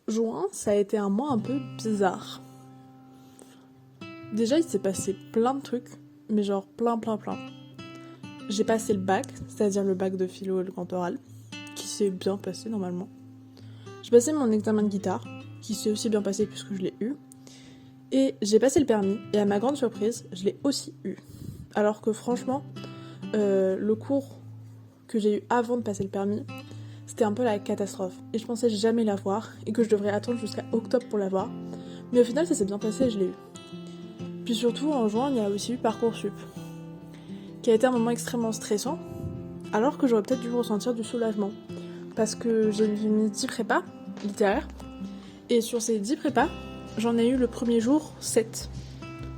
Juin, ça a été un mois un peu bizarre. Déjà, il s'est passé plein de trucs, mais genre plein. J'ai passé le bac, c'est-à-dire le bac de philo et le grand oral, qui s'est bien passé normalement. J'ai passé mon examen de guitare, qui s'est aussi bien passé puisque je l'ai eu. Et j'ai passé le permis, et à ma grande surprise, je l'ai aussi eu. Alors que franchement, le cours que j'ai eu avant de passer le permis, c'était un peu la catastrophe. Et je pensais jamais l'avoir, et que je devrais attendre jusqu'à octobre pour l'avoir. Mais au final, ça s'est bien passé et je l'ai eu. Puis surtout, en juin, il y a aussi eu Parcoursup, qui a été un moment extrêmement stressant, alors que j'aurais peut-être dû ressentir du soulagement. Parce que j'ai mis 10 prépas littéraires, et sur ces 10 prépas, j'en ai eu le premier jour 7,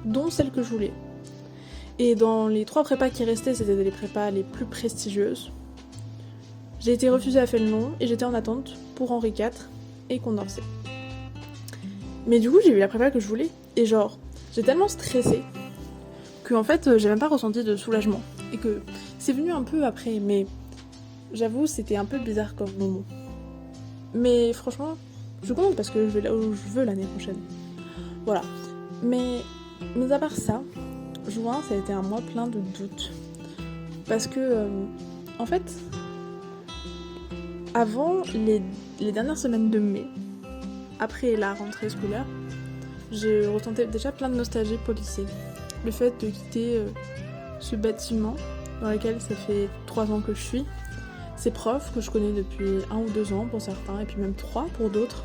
dont celle que je voulais. Et dans les 3 prépas qui restaient, c'était les prépas les plus prestigieuses. J'ai été refusée à Fénelon, et j'étais en attente pour Henri IV et Condorcet. Mais du coup, j'ai eu la prépa que je voulais, et genre, j'ai tellement stressé que en fait, j'ai même pas ressenti de soulagement. Et que c'est venu un peu après, mais j'avoue, c'était un peu bizarre comme moment. Mais franchement, je compte parce que je vais là où je veux l'année prochaine. Voilà. Mais à part ça, juin, ça a été un mois plein de doutes. Parce que, en fait, avant les dernières semaines de mai, après la rentrée scolaire, je ressentais déjà plein de nostalgie pour le lycée. Le fait de quitter ce bâtiment dans lequel ça fait 3 ans que je suis, ces profs que je connais depuis 1 ou 2 ans pour certains, et puis même 3 pour d'autres,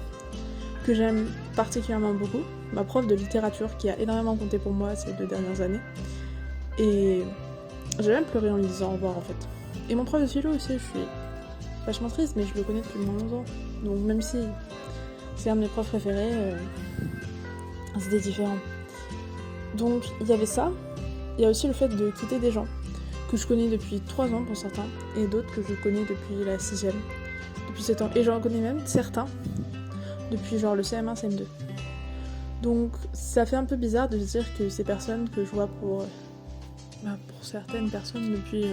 que j'aime particulièrement beaucoup, ma prof de littérature qui a énormément compté pour moi ces 2 dernières années, et j'ai même pleuré en lui disant au revoir en fait. Et mon prof de philo aussi, je suis vachement triste, mais je le connais depuis moins longtemps, donc même si c'est un de mes profs préférés, c'était différent. Donc il y avait ça, il y a aussi le fait de quitter des gens que je connais depuis 3 ans pour certains, et d'autres que je connais depuis la 6ème, depuis 7 ans. Et j'en connais même certains depuis genre le CM1, CM2. Donc ça fait un peu bizarre de se dire que ces personnes que je vois pour certaines personnes depuis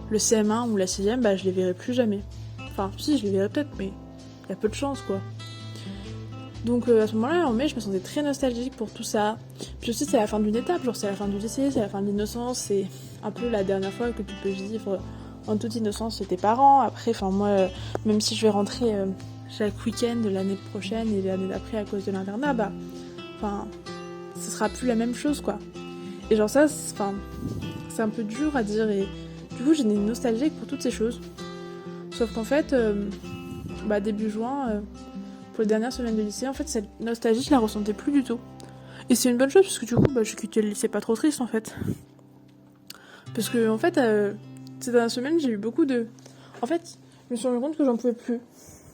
le CM1 ou la 6ème, je les verrai plus jamais. Enfin si, je les verrai peut-être, mais il y a peu de chance quoi. Donc à ce moment-là, en mai, je me sentais très nostalgique pour tout ça. Puis aussi, c'est la fin d'une étape, genre c'est la fin du lycée, c'est la fin de l'innocence, c'est un peu la dernière fois que tu peux vivre en toute innocence chez tes parents. Après, moi, même si je vais rentrer chaque week-end de l'année prochaine et l'année d'après à cause de l'internat, ce sera plus la même chose, quoi. Et genre ça, c'est un peu dur à dire, et du coup, j'ai des nostalgiques pour toutes ces choses. Sauf qu'en fait, début juin... pour les dernières semaines de lycée, en fait, cette nostalgie, je la ressentais plus du tout. Et c'est une bonne chose, parce que du coup, je quittais le lycée pas trop triste, en fait. Parce que, en fait, ces dernières semaines, j'ai eu beaucoup de... En fait, je me suis rendu compte que j'en pouvais plus.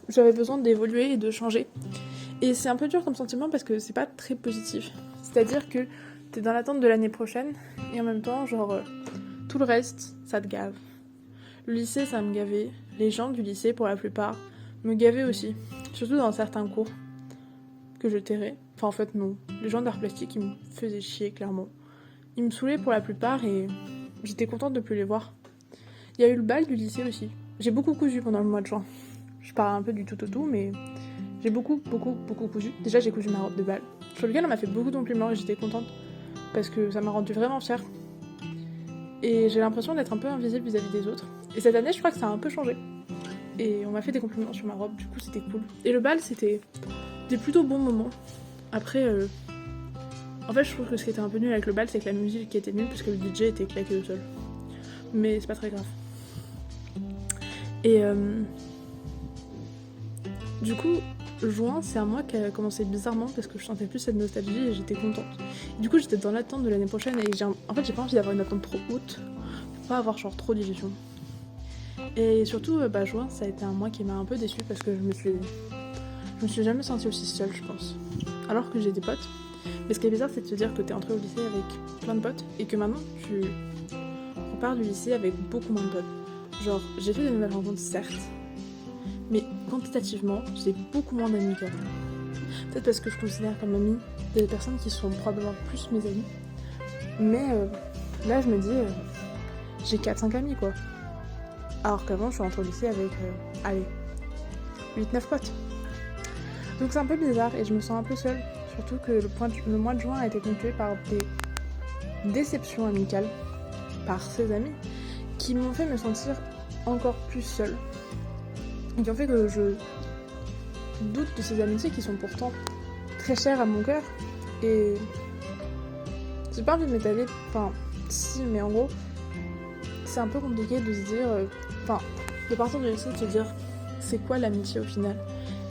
J'avais besoin d'évoluer et de changer. Et c'est un peu dur comme sentiment, parce que c'est pas très positif. C'est-à-dire que t'es dans l'attente de l'année prochaine, et en même temps, tout le reste, ça te gave. Le lycée, ça me gavait. Les gens du lycée, pour la plupart, me gavaient aussi. Surtout dans certains cours que je tairais. Enfin, en fait, non. Les gens d'art plastique, ils me faisaient chier, clairement. Ils me saoulaient pour la plupart et j'étais contente de plus les voir. Il y a eu le bal du lycée aussi. J'ai beaucoup cousu pendant le mois de juin. Je parle un peu du tout au tout, mais j'ai beaucoup cousu. Déjà, j'ai cousu ma robe de bal, sur lequel on m'a fait beaucoup de compliments et j'étais contente parce que ça m'a rendue vraiment fière. Et j'ai l'impression d'être un peu invisible vis-à-vis des autres. Et cette année, je crois que ça a un peu changé. Et on m'a fait des compliments sur ma robe, du coup c'était cool. Et le bal, c'était des plutôt bons moments. Après, en fait, je trouve que ce qui était un peu nul avec le bal, c'est que la musique qui était nulle, parce que le DJ était claqué au sol. Mais c'est pas très grave. Et du coup, juin, c'est un mois qui a commencé bizarrement, parce que je sentais plus cette nostalgie et j'étais contente. Et du coup, j'étais dans l'attente de l'année prochaine, et en fait, j'ai pas envie d'avoir une attente trop haute, pour pas avoir trop d'illusions. Et surtout, juin, ça a été un mois qui m'a un peu déçue parce que je me suis jamais sentie aussi seule, je pense. Alors que j'ai des potes. Mais ce qui est bizarre, c'est de se dire que t'es entrée au lycée avec plein de potes et que maintenant, tu repars du lycée avec beaucoup moins de potes. Genre, j'ai fait de nouvelles rencontres, certes, mais quantitativement, j'ai beaucoup moins d'amis qu'avant. Peut-être parce que je considère comme amis des personnes qui sont probablement plus mes amis. Mais là, je me dis, j'ai 4-5 amis, quoi. Alors qu'avant, je suis rentrée au lycée avec, 8-9 potes. Donc c'est un peu bizarre et je me sens un peu seule, surtout que le mois de juin a été ponctué par des déceptions amicales par ses amis qui m'ont fait me sentir encore plus seule et qui ont fait que je doute de ces amitiés qui sont pourtant très chères à mon cœur. Et j'ai pas envie de m'étaler, enfin si, mais en gros c'est un peu compliqué de se dire, de partir de lycée, de se dire c'est quoi l'amitié au final.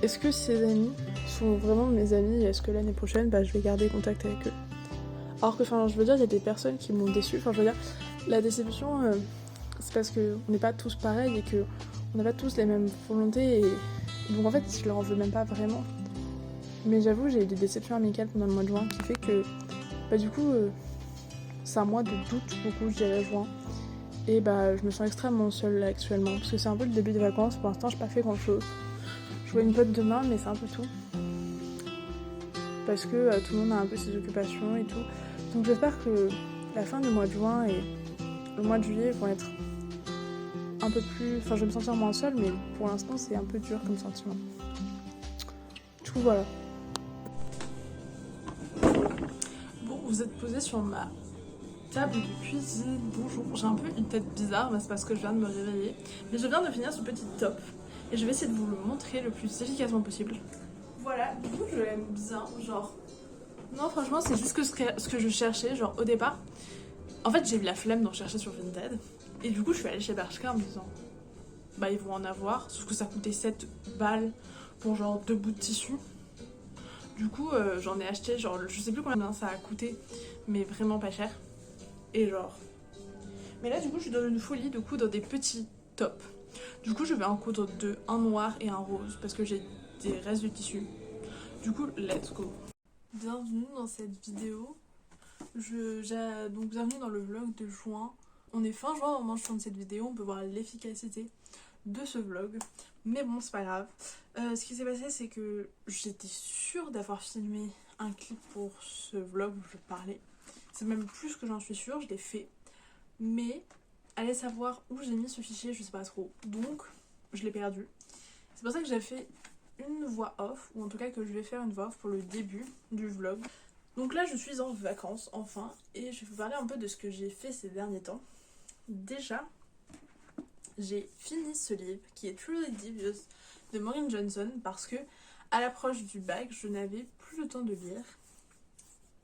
Est-ce que ces amis sont vraiment mes amis et est-ce que l'année prochaine je vais garder contact avec eux. Alors que je veux dire, il y a des personnes qui m'ont déçue, je veux dire, la déception c'est parce qu'on n'est pas tous pareils et qu'on n'a pas tous les mêmes volontés et donc en fait je leur en veux même pas vraiment. Mais j'avoue, j'ai eu des déceptions amicales pendant le mois de juin qui fait que du coup c'est un mois de doute beaucoup, je dirais, juin. Et je me sens extrêmement seule là, actuellement parce que c'est un peu le début des vacances. Pour l'instant j'ai pas fait grand chose. Je vois une pote demain mais c'est un peu tout. Parce que tout le monde a un peu ses occupations et tout. Donc j'espère que la fin du mois de juin et le mois de juillet vont être un peu plus... je vais me sentir moins seule, mais pour l'instant c'est un peu dur comme sentiment. Du coup voilà. Bon, vous êtes posé sur ma table de cuisine. Bonjour, j'ai un peu une tête bizarre, mais c'est parce que je viens de me réveiller. Mais je viens de finir ce petit top et je vais essayer de vous le montrer le plus efficacement possible. Voilà, du coup je l'aime bien, genre... Non, franchement, c'est juste ce que je cherchais, genre au départ. En fait, j'ai eu la flemme d'en chercher sur Vinted. Et du coup, je suis allée chez Bershka en me disant, ils vont en avoir. Sauf que ça coûtait 7 balles pour genre 2 bouts de tissu. Du coup, j'en ai acheté, genre, je sais plus combien ça a coûté, mais vraiment pas cher. Et genre... Mais là, du coup, je suis dans une folie de coudre des petits tops. Du coup, je vais en coudre deux, un noir et un rose, parce que j'ai des restes de tissu. Du coup, let's go. Bienvenue dans cette vidéo. Donc bienvenue dans le vlog de juin. On est fin juin au moment où je tourne cette vidéo, on peut voir l'efficacité de ce vlog. Mais bon, c'est pas grave. Ce qui s'est passé, c'est que j'étais sûre d'avoir filmé un clip pour ce vlog où je parlais. C'est même plus que j'en suis sûre, je l'ai fait. Mais allez savoir où j'ai mis ce fichier, je sais pas trop. Donc, je l'ai perdu. C'est pour ça que j'ai fait une voix off, ou en tout cas que je vais faire une voix off pour le début du vlog. Donc là je suis en vacances enfin et je vais vous parler un peu de ce que j'ai fait ces derniers temps. Déjà, j'ai fini ce livre qui est Truly Devious de Maureen Johnson parce que à l'approche du bac je n'avais plus le temps de lire.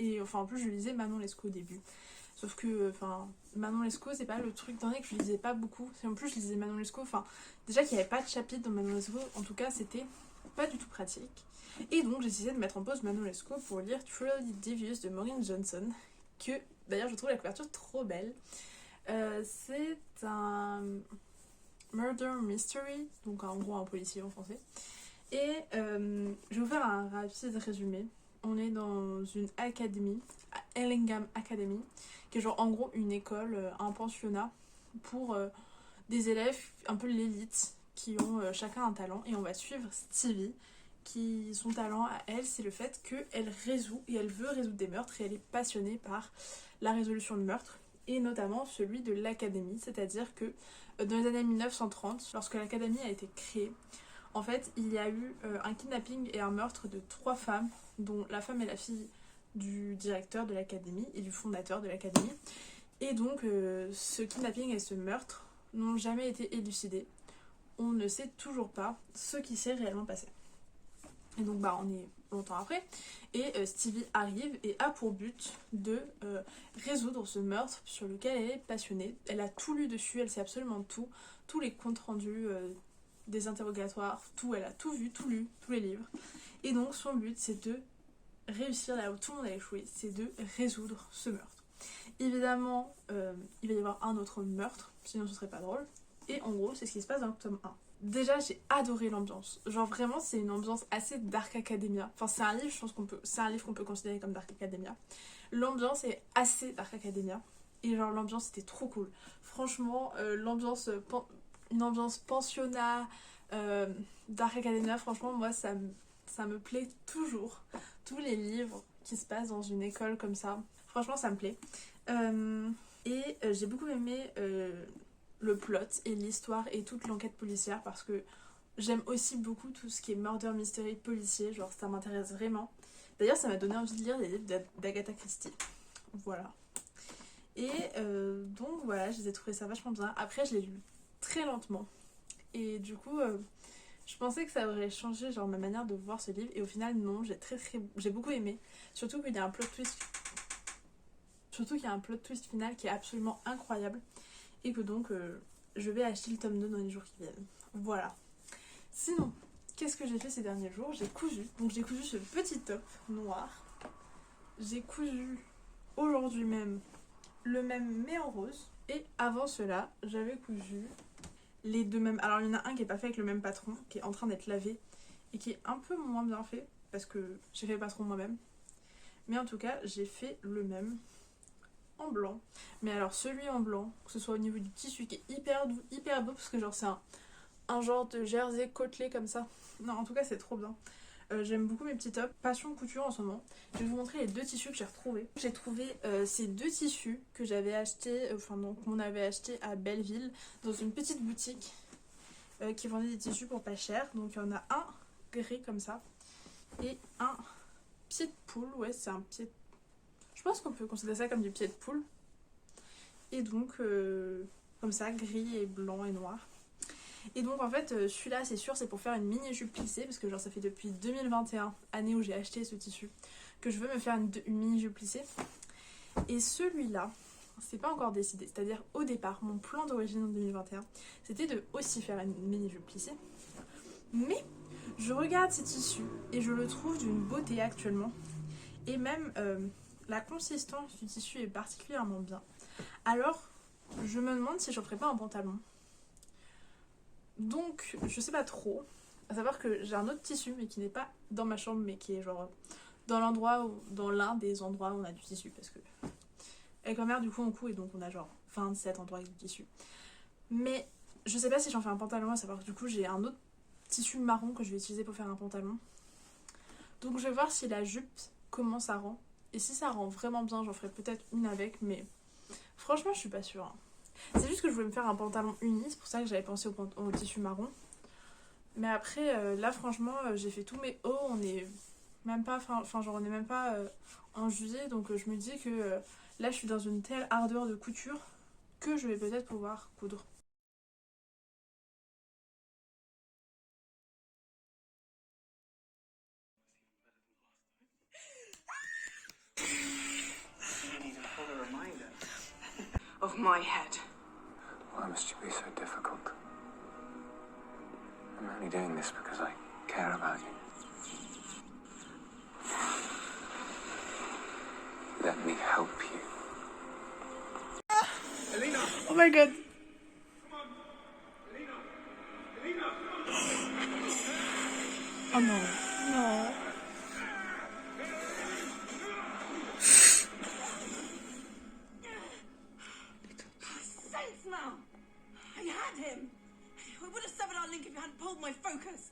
Et en plus je lisais Manon Lescaut au début. Sauf que Manon Lescaut c'est pas le truc d'un que je lisais pas beaucoup. En plus je lisais Manon Lescaut, déjà qu'il n'y avait pas de chapitre dans Manon Lescaut, en tout cas c'était pas du tout pratique. Et donc j'ai décidé de mettre en pause Manon Lescaut pour lire Truly Devious de Maureen Johnson, que d'ailleurs je trouve la couverture trop belle. C'est un murder mystery, donc en gros un policier en français. Et je vais vous faire un rapide résumé. On est dans une académie, Ellingham Academy, qui est genre en gros une école, un pensionnat pour des élèves, un peu l'élite, qui ont chacun un talent. Et on va suivre Stevie, qui son talent à elle, c'est le fait qu'elle résout et elle veut résoudre des meurtres et elle est passionnée par la résolution de meurtres et notamment celui de l'académie, c'est-à-dire que dans les années 1930, lorsque l'académie a été créée, en fait, il y a eu un kidnapping et un meurtre de 3 femmes, dont la femme est la fille du directeur de l'académie et du fondateur de l'académie. Et donc, ce kidnapping et ce meurtre n'ont jamais été élucidés. On ne sait toujours pas ce qui s'est réellement passé. Et donc on est longtemps après et Stevie arrive et a pour but de résoudre ce meurtre sur lequel elle est passionnée. Elle a tout lu dessus, elle sait absolument tout, tous les comptes rendus des interrogatoires, tout, elle a tout vu, tout lu, tous les livres. Et donc son but c'est de réussir là où tout le monde a échoué, c'est de résoudre ce meurtre. Évidemment il va y avoir un autre meurtre, sinon ce serait pas drôle. Et en gros c'est ce qui se passe dans le tome 1. Déjà j'ai adoré l'ambiance, genre vraiment c'est une ambiance assez Dark Academia, c'est un livre, je pense c'est un livre qu'on peut considérer comme Dark Academia. L'ambiance est assez Dark Academia et genre l'ambiance était trop cool. Franchement une ambiance pensionnat, Dark Academia, franchement moi ça me plaît toujours. Tous les livres qui se passent dans une école comme ça, franchement ça me plaît. J'ai beaucoup aimé le plot et l'histoire et toute l'enquête policière parce que J'aime aussi beaucoup tout ce qui est murder mystery policier, genre ça m'intéresse vraiment. D'ailleurs ça m'a donné envie de lire des livres d'Agatha Christie. Voilà. Et donc voilà, j'ai trouvé ça vachement bien. Après je l'ai lu très lentement. Et du coup, je pensais que ça aurait changé genre ma manière de voir ce livre. Et au final non, j'ai beaucoup aimé. Surtout qu'il y a un plot twist. Surtout qu'il y a un plot twist final qui est absolument incroyable. Et que donc je vais acheter le tome 2 dans les jours qui viennent. Voilà. Sinon, qu'est-ce que j'ai fait ces derniers jours? J'ai cousu. Donc j'ai cousu ce petit top noir. J'ai cousu aujourd'hui même le même mais en rose. Et avant cela, j'avais cousu les deux mêmes. Alors il y en a un qui est pas fait avec le même patron, qui est en train d'être lavé et qui est un peu moins bien fait parce que j'ai fait le patron moi-même. Mais en tout cas, j'ai fait le même en blanc. Mais alors celui en blanc, que ce soit au niveau du tissu qui est hyper doux, hyper beau, parce que genre c'est un genre de jersey côtelé comme ça. Non, en tout cas c'est trop bien. J'aime beaucoup mes petits tops. Passion couture en ce moment. Je vais vous montrer les deux tissus que j'ai retrouvés. J'ai trouvé ces deux tissus que j'avais achetés, enfin donc qu'on avait acheté à Belleville dans une petite boutique qui vendait des tissus pour pas cher. Donc il y en a un gris comme ça et un pied de poule. Ouais, c'est un pied. Je pense qu'on peut considérer ça comme du pied de poule. Et donc comme ça, gris et blanc et noir. Et donc en fait celui-là c'est sûr c'est pour faire une mini jupe plissée parce que genre ça fait depuis 2021, année où j'ai acheté ce tissu, que je veux me faire une mini jupe plissée. Et celui-là c'est pas encore décidé, c'est à dire au départ mon plan d'origine en 2021 c'était de aussi faire une mini jupe plissée. Mais je regarde ces tissus et je le trouve d'une beauté actuellement. Et même la consistance du tissu est particulièrement bien. Alors je me demande si j'en ferais pas un pantalon. Donc, je sais pas trop. À savoir que j'ai un autre tissu, mais qui n'est pas dans ma chambre, mais qui est genre dans l'un des endroits où on a du tissu. Parce que avec ma mère, du coup, on coud et donc on a genre 27 endroits avec du tissu. Mais je sais pas si j'en fais un pantalon, à savoir que du coup, j'ai un autre tissu marron que je vais utiliser pour faire un pantalon. Donc, je vais voir si la jupe, comment ça rend. Et si ça rend vraiment bien, j'en ferai peut-être une avec, mais franchement, je suis pas sûre. Hein. C'est juste que je voulais me faire un pantalon uni, c'est pour ça que j'avais pensé au tissu marron. Mais après, là franchement, j'ai fait tous mes hauts, on est même pas, enfin genre on est même pas en juillet, donc je me dis que là je suis dans une telle ardeur de couture que je vais peut-être pouvoir coudre. Of my head. Why must you be so difficult? I'm only doing this because I care about you. Let me help you. Elena! Oh my god! Come on! Elena! Elena! Oh non, non. Sense now! I had him! We would have severed our link if you hadn't pulled my focus.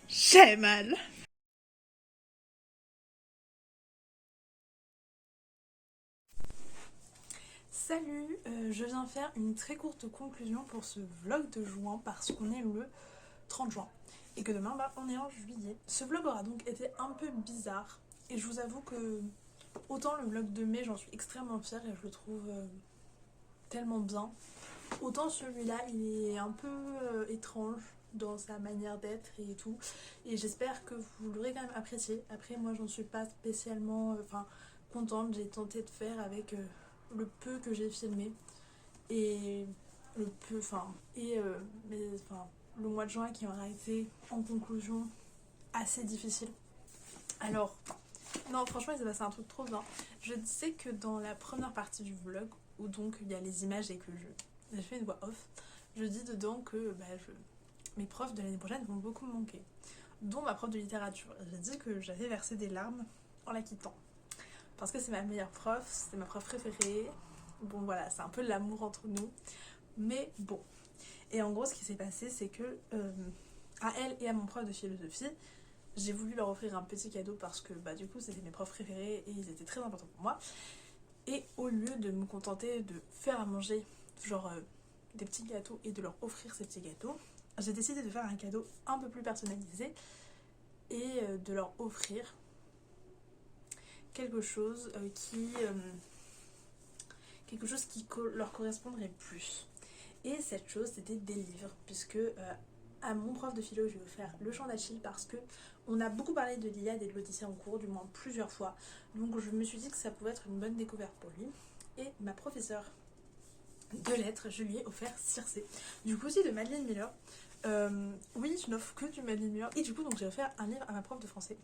J'ai mal. Salut, je viens faire une très courte conclusion pour ce vlog de juin parce qu'on est le 30 juin et que demain on est en juillet. Ce vlog aura donc été un peu bizarre et je vous avoue que autant le vlog de mai j'en suis extrêmement fière et je le trouve tellement bien, autant celui-là il est un peu étrange dans sa manière d'être et tout, et j'espère que vous l'aurez quand même apprécié. Après moi j'en suis pas spécialement contente, j'ai tenté de faire avec le peu que j'ai filmé et le peu, le mois de juin qui aura été en conclusion assez difficile. Alors non franchement il s'est passé un truc trop bien. Je sais que dans la première partie du vlog où donc il y a les images et que j'ai fait une voix off, je dis dedans que mes profs de l'année prochaine vont beaucoup me manquer, dont ma prof de littérature. J'ai dit que j'avais versé des larmes en la quittant parce que c'est ma meilleure prof, c'est ma prof préférée. Bon voilà, c'est un peu l'amour entre nous, mais bon. Et en gros ce qui s'est passé c'est que à elle et à mon prof de philosophie, j'ai voulu leur offrir un petit cadeau parce que du coup c'était mes profs préférés et ils étaient très importants pour moi. Et au lieu de me contenter de faire à manger genre des petits gâteaux et de leur offrir ces petits gâteaux, j'ai décidé de faire un cadeau un peu plus personnalisé et de leur offrir quelque chose qui leur correspondrait plus. Et cette chose, c'était des livres, puisque à mon prof de philo, je vais offert Le Chant d'Achille parce que on a beaucoup parlé de l'Iliade et de l'Odyssée en cours, du moins plusieurs fois. Donc je me suis dit que ça pouvait être une bonne découverte pour lui. Et ma professeure de lettres, je lui ai offert Circé. Du coup aussi de Madeleine Miller. Oui, je n'offre que du Madeleine Miller. Et du coup, donc j'ai offert un livre à ma prof de français.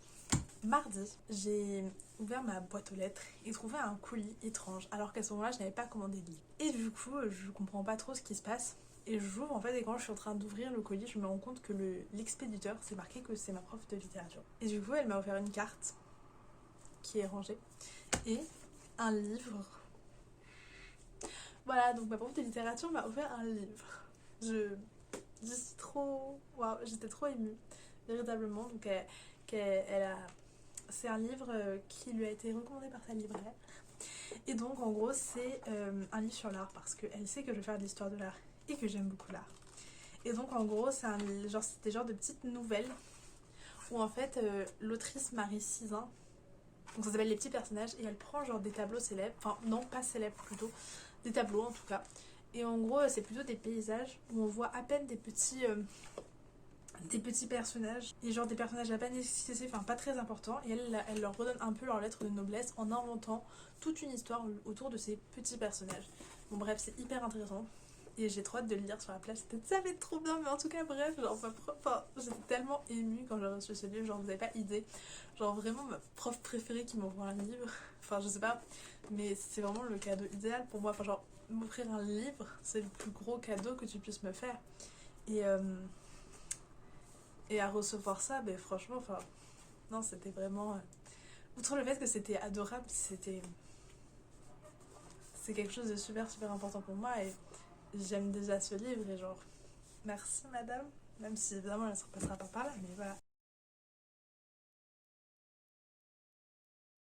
Mardi, j'ai ouvert ma boîte aux lettres et trouvé un colis étrange, alors qu'à ce moment-là, je n'avais pas commandé de livre. Et du coup, je comprends pas trop ce qui se passe. Et j'ouvre en fait, et quand je suis en train d'ouvrir le colis, je me rends compte que l'expéditeur, c'est marqué que c'est ma prof de littérature. Et du coup, elle m'a offert une carte qui est rangée et un livre. Voilà, donc ma prof de littérature m'a offert un livre. Je suis trop... Waouh, j'étais trop émue, véritablement. Donc elle a... C'est un livre qui lui a été recommandé par sa libraire. Et donc en gros c'est un livre sur l'art parce qu'elle sait que je vais faire de l'histoire de l'art et que j'aime beaucoup l'art. Et donc en gros c'est c'était genre de petites nouvelles où en fait l'autrice Marie Sizun, donc ça s'appelle Les Petits Personnages, et elle prend genre des tableaux célèbres, enfin non pas célèbres plutôt, des tableaux en tout cas. Et en gros c'est plutôt des paysages où on voit à peine des petits personnages, et genre des personnages à peine esquissés, enfin pas très importants, et elle leur redonne un peu leur lettre de noblesse en inventant toute une histoire autour de ces petits personnages. Bon bref, c'est hyper intéressant et j'ai trop hâte de le lire sur la plage. Ça va être trop bien, mais en tout cas bref, genre j'étais tellement émue quand j'ai reçu ce livre, genre vous avez pas idée, genre vraiment ma prof préférée qui m'envoie un livre, enfin je sais pas, mais c'est vraiment le cadeau idéal pour moi, enfin genre m'offrir un livre, c'est le plus gros cadeau que tu puisses me faire. Et à recevoir ça, ben franchement, enfin, non, c'était vraiment... outre le fait que c'était adorable, c'est quelque chose de super, super important pour moi, et j'aime déjà ce livre, et genre, merci madame, même si évidemment elle ne se repassera pas par là, mais voilà.